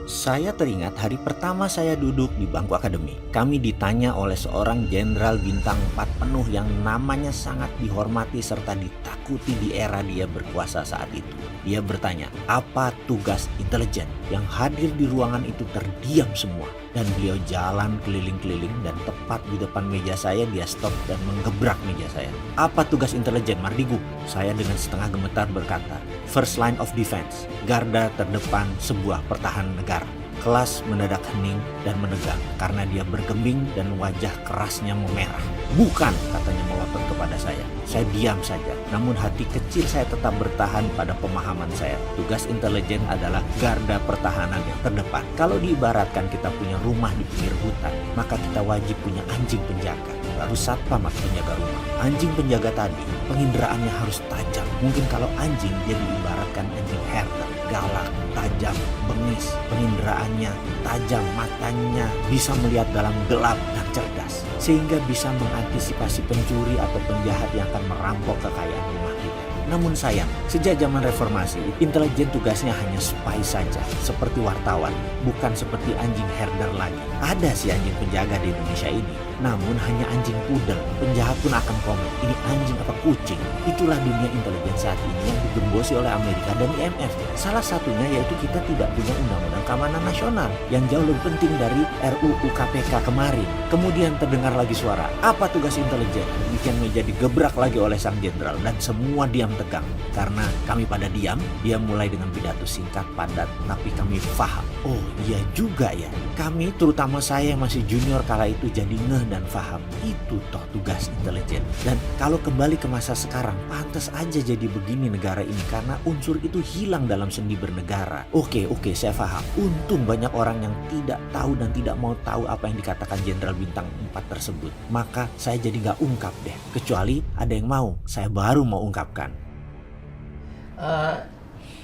Saya teringat hari pertama saya duduk di bangku akademi. Kami ditanya oleh seorang jenderal bintang 4 penuh yang namanya sangat dihormati serta ditakuti di era dia berkuasa saat itu. Dia bertanya, apa tugas intelijen? Yang hadir di ruangan itu terdiam semua. Dan beliau jalan keliling-keliling dan tepat di depan meja saya dia stop dan menggebrak meja saya. Apa tugas intelijen, Mardigu? Saya dengan setengah gemetar berkata, First line of defense, garda terdepan sebuah pertahanan negara. Kelas mendadak hening dan menegang karena dia bergeming dan wajah kerasnya memerah. Bukan, katanya melotot kepada saya. Saya diam saja, namun hati kecil saya tetap bertahan pada pemahaman saya. Tugas intelijen adalah garda pertahanan yang terdepan. Kalau diibaratkan kita punya rumah di pinggir hutan, maka kita wajib punya anjing penjaga. Lalu satpam atau penjaga rumah. Anjing penjaga tadi, pengindraannya harus tajam. Mungkin kalau anjing dia diibaratkan anjing herder, galak, tajam, bengis, pengindraannya tajam, matanya bisa melihat dalam gelap dan cerdas, sehingga bisa mengantisipasi pencuri atau penjahat yang akan merampok kekayaan rumah kita. Namun sayang, sejak zaman reformasi, intelijen tugasnya hanya spy saja, seperti wartawan, bukan seperti anjing herder lagi. Ada si anjing penjaga di Indonesia ini, namun hanya anjing pudel. Penjahat pun akan komen, ini anjing apa kucing? Itulah dunia intelijen saat ini yang digembosi oleh Amerika dan IMF. Salah satunya yaitu kita tidak punya undang-undang keamanan nasional yang jauh lebih penting dari RUU KPK kemarin. Kemudian terdengar lagi suara, apa tugas intelijen? Demikian meja digebrak lagi oleh sang jenderal dan semua diam tegang. Karena kami pada diam, dia mulai dengan pidato singkat padat, tapi kami paham. Oh iya juga ya, kami terutama saya yang masih junior kala itu jadi ngeh dan paham. Itu toh tugas intelijen. Dan kalau kembali ke masa sekarang, pantas aja jadi begini negara ini karena unsur itu hilang dalam sendi bernegara. Oke, saya paham. Untung banyak orang yang tidak tahu dan tidak mau tahu apa yang dikatakan Jenderal Bintang 4 tersebut. Maka saya jadi nggak ungkap deh. Kecuali ada yang mau, saya baru mau ungkapkan.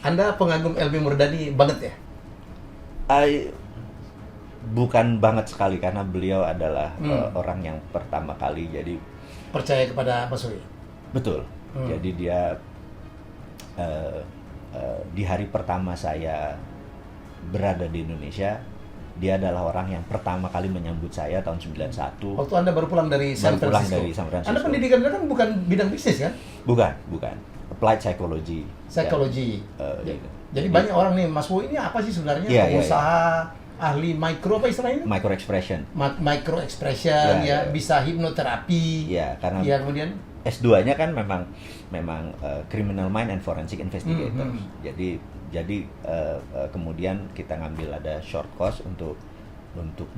Anda pengagum LB Murdani banget ya? Bukan banget sekali karena beliau adalah orang yang pertama kali jadi Percaya kepada Mas Wi? betul. Jadi dia di hari pertama saya berada di Indonesia, dia adalah orang yang pertama kali menyambut saya tahun 91. Waktu Anda baru pulang dari San Francisco. Dari San Francisco. Anda pendidikan Anda kan bukan bidang bisnis kan? Bukan. Applied psychology. Psikologi. Gitu. Jadi banyak orang nih, Mas Wi ini apa sih sebenarnya? Pengusaha, ahli micro apa istilahnya? Micro expression. Micro expression, bisa hipnoterapi. Ya, karena kemudian S2-nya kan memang criminal mind and forensic investigator. Jadi kemudian kita ngambil ada short course untuk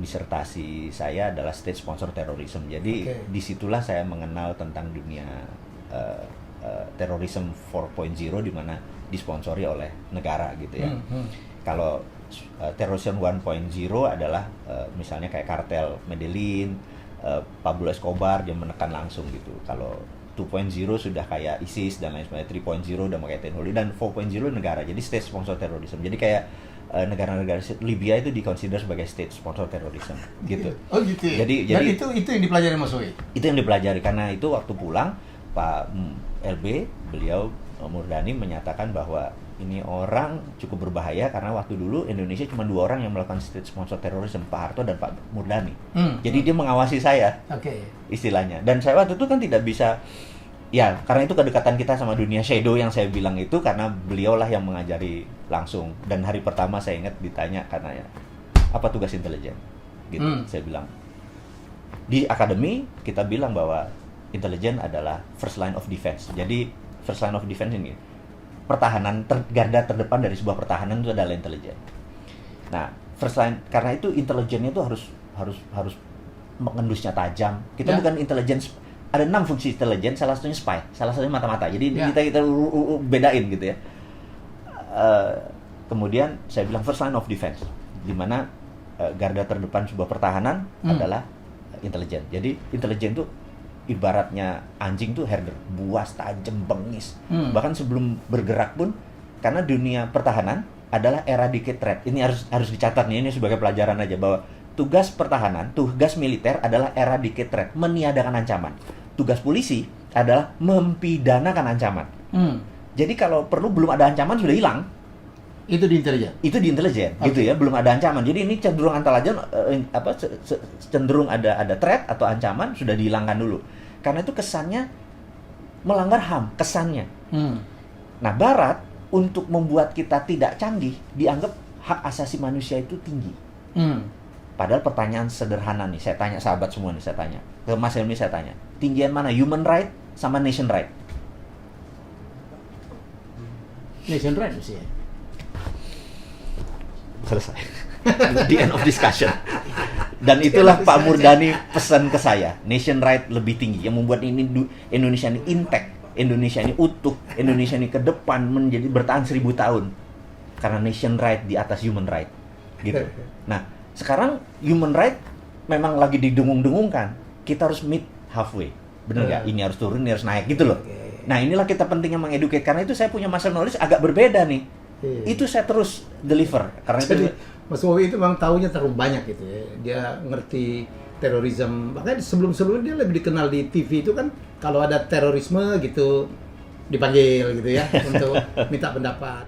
disertasi saya adalah state sponsor terrorism. Jadi disitulah saya mengenal tentang dunia terorisme 4.0 di mana disponsori oleh negara gitu ya. Kalau terorisme 1.0 adalah misalnya kayak kartel Medellin, Pablo Escobar dia menekan langsung gitu. Kalau 2.0 sudah kayak ISIS dan lain sebagainya, 3.0 udah pakai teknologi, dan 4.0 negara. Jadi state sponsor terrorism. Jadi kayak negara-negara Libya itu dikonsider sebagai state sponsor terrorism gitu. Oh gitu ya. Jadi itu yang dipelajari Mas Wi. Itu yang dipelajari karena itu waktu pulang Pak LB beliau Murdani menyatakan bahwa ini orang cukup berbahaya karena waktu dulu Indonesia cuma 2 orang yang melakukan state sponsor terorisme, Pak Harto dan Pak Murdani. Jadi dia mengawasi saya, istilahnya. Dan saya waktu itu kan tidak bisa, ya karena itu kedekatan kita sama dunia shadow yang saya bilang itu karena beliaulah yang mengajari langsung. Dan hari pertama saya ingat ditanya karena apa tugas intelijen, gitu. Saya bilang di akademi kita bilang bahwa intelijen adalah first line of defense. Jadi first line of defense ini pertahanan garda terdepan dari sebuah pertahanan itu adalah intelijen. Nah, first line karena itu intelijennya itu harus mengendusnya tajam. Kita bukan intelijen, ada 6 fungsi intelijen, salah satunya spy, salah satunya mata-mata. Jadi kita bedain gitu ya. Kemudian saya bilang first line of defense, di mana garda terdepan sebuah pertahanan adalah intelijen. Jadi intelijen itu ibaratnya anjing tuh herder, buas, tajam, bengis. Bahkan sebelum bergerak pun, karena dunia pertahanan adalah eradicate threat. Ini harus dicatat nih, ini sebagai pelajaran aja bahwa tugas pertahanan, tugas militer adalah eradicate threat, meniadakan ancaman. Tugas polisi adalah mempidanakan ancaman. Jadi kalau perlu belum ada ancaman sudah hilang. Itu di intelijen. Itu di intelijen, Oke. gitu ya, belum ada ancaman. Jadi ini cenderung antara cenderung ada threat atau ancaman sudah dihilangkan dulu. Karena itu kesannya melanggar HAM, kesannya. Nah, Barat untuk membuat kita tidak canggih dianggap hak asasi manusia itu tinggi. Padahal pertanyaan sederhana nih, saya tanya sahabat semua nih, saya tanya ke Mas Helmi, saya tanya, tinggian mana human right sama nation right? Nation right sih. Selesai. The end of discussion. Dan itulah Pak Murdani pesan ke saya, nation right lebih tinggi yang membuat ini Indonesia ini intact, Indonesia ini utuh, Indonesia ini ke depan menjadi bertahan 1000 tahun karena nation right di atas human right, gitu. Nah, sekarang human right memang lagi didengung-dengungkan, kita harus meet halfway, bener nggak? Ini harus turun, ini harus naik, gitu loh. Nah, inilah kita pentingnya mengedukasi, karena itu saya punya master knowledge agak berbeda nih. Itu saya terus deliver karena Jadi itu Mas Wowi itu memang tahunya terlalu banyak gitu ya. Dia ngerti terorisme. Makanya sebelum-sebelumnya dia lebih dikenal di TV itu kan kalau ada terorisme gitu dipanggil gitu ya untuk minta pendapat.